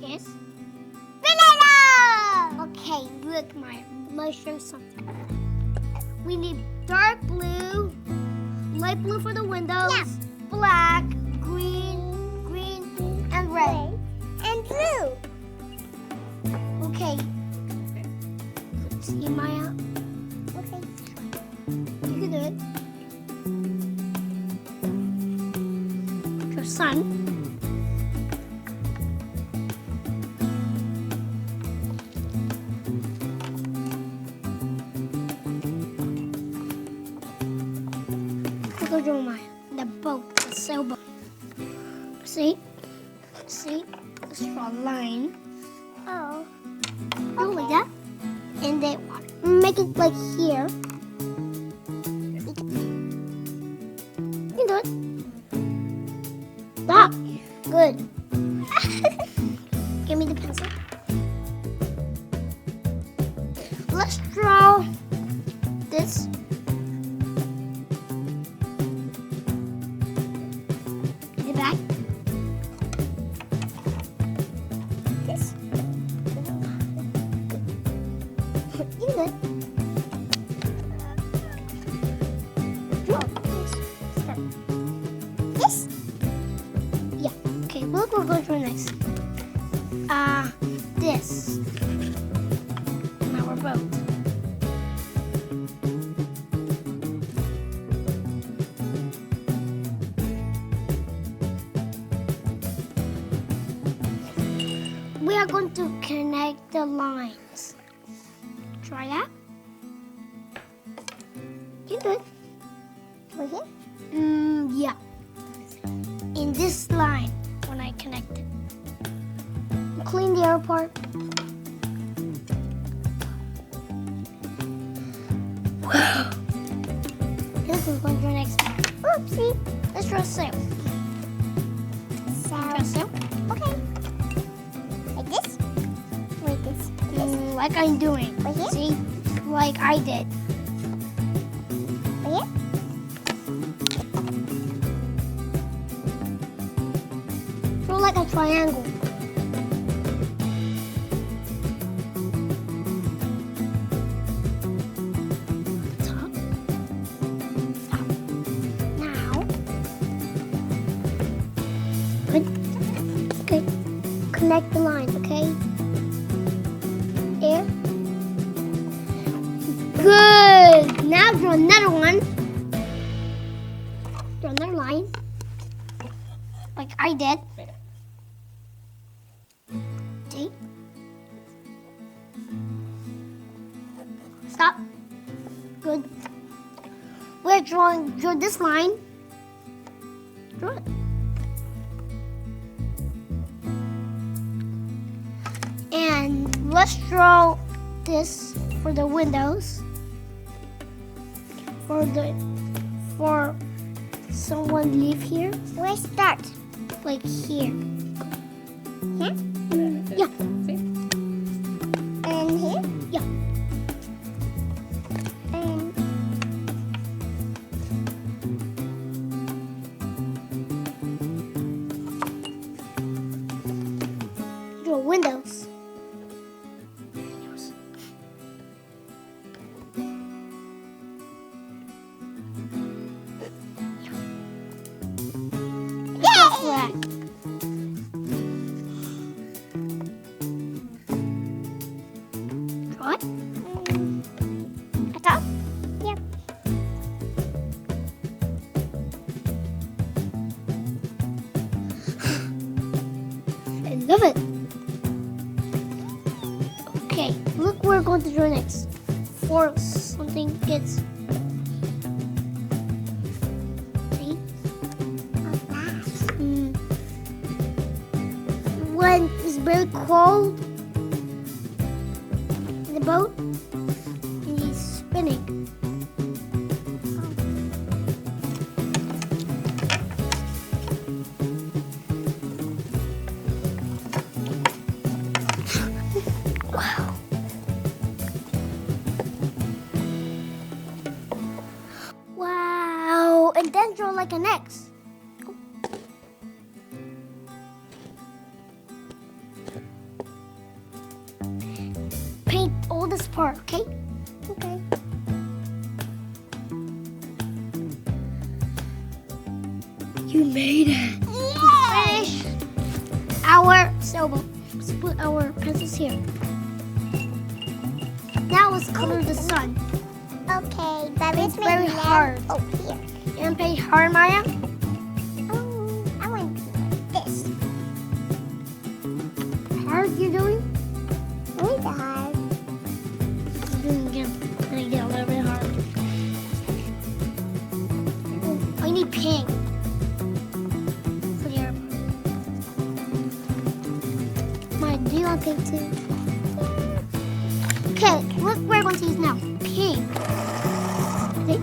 is banana. Okay, look, Maya. Let me show you something. We need dark blue, light blue for the windows, black, green, and red. And blue. Okay. See, Maya? Okay. You can do it. Your sun. Look at your Maya. The boat, the sailboat. See? Let's draw a line. Oh. Oh, like that. And then make it like here. You can do it. Stop. Good. Give me the pencil. Let's draw this. The back. This. You good. Draw this. This. Yeah. Okay, look, we're going to next. This. Now we're boat. We are going to connect the lines. Try that. You do it. Right here. Yeah. In this line, when I connect it. Clean the air part. Wow. This is going to the next part. Oopsie. Let's draw a sail. Draw a sail. Okay. Like this. Like this. Like I'm doing. Right here? See? Like I did. Right here. Draw like a triangle. Top. Top. Now. Good. Okay. Connect the lines, okay? There. Good. Now draw another one. Draw another line. Like I did. See? Stop. Good. We're draw this line. Draw it. And let's draw this for the windows. For someone live here. Where start? Like here. Here. Yeah. And here. Yeah. And Draw windows. Flat. Draw it. at top. Yep. I love it. Okay, look where we're going to draw next. For something gets. See? When it's very cold in the boat, and he's spinning. Wow. Wow. And then draw like an X. this part, okay? Okay. You made it. Yay! Finish our sailboat. Let's put our pencils here. Now let's color the sun. Okay, but It's let's very make hard. Oh, here. You want to paint hard, Maya? Oh, I want to do this. Hard you're doing? Really hard. I'm doing it again. And I get a little bit hard. I need pink. For the airport. Maya, do you want pink too? Okay, what we're going to use now? Pink. Okay.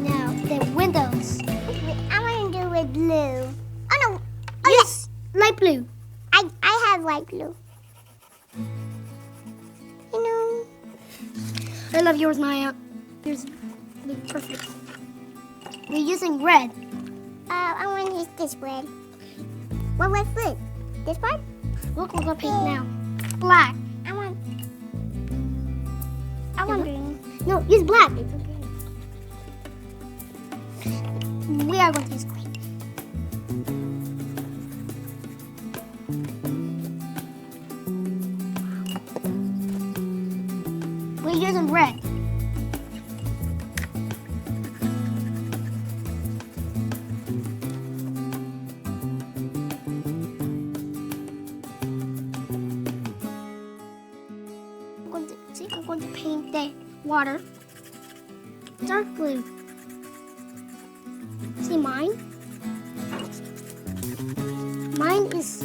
Now, the windows. I want to do with blue. Oh no! Oh Yes, light blue. I have light blue. You know. I love yours, Maya. Yours look perfect. We're using red. I want to use this red. What was this? This part? Look, we're gonna paint now. Black. I want green. No, use black. We are going to use green. We're using red. I'm going to paint the water dark blue. See mine? Mine is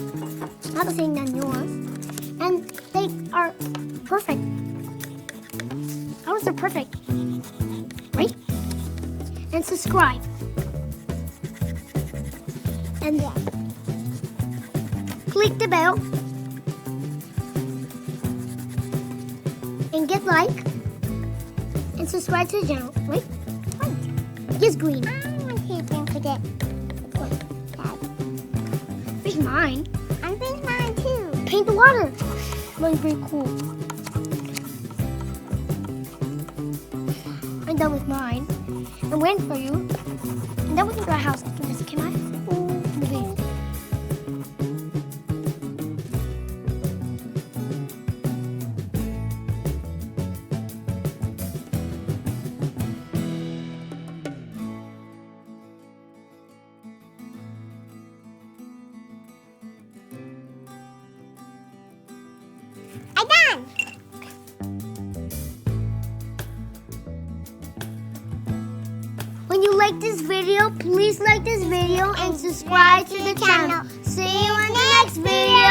not the same than yours. And they are perfect. Ours are perfect. Right? And subscribe. And click the bell. And get like. And subscribe to the channel. Right? Yes, green. I want to drink for that. Here's mine. I'm doing mine too. Paint the water. Mine's very cool. I'm done with mine. I'm waiting for you. And then we can go to our house after this. Can I? Okay. I'm done. When you like this video, please like this video and subscribe to the channel. See you in the next video.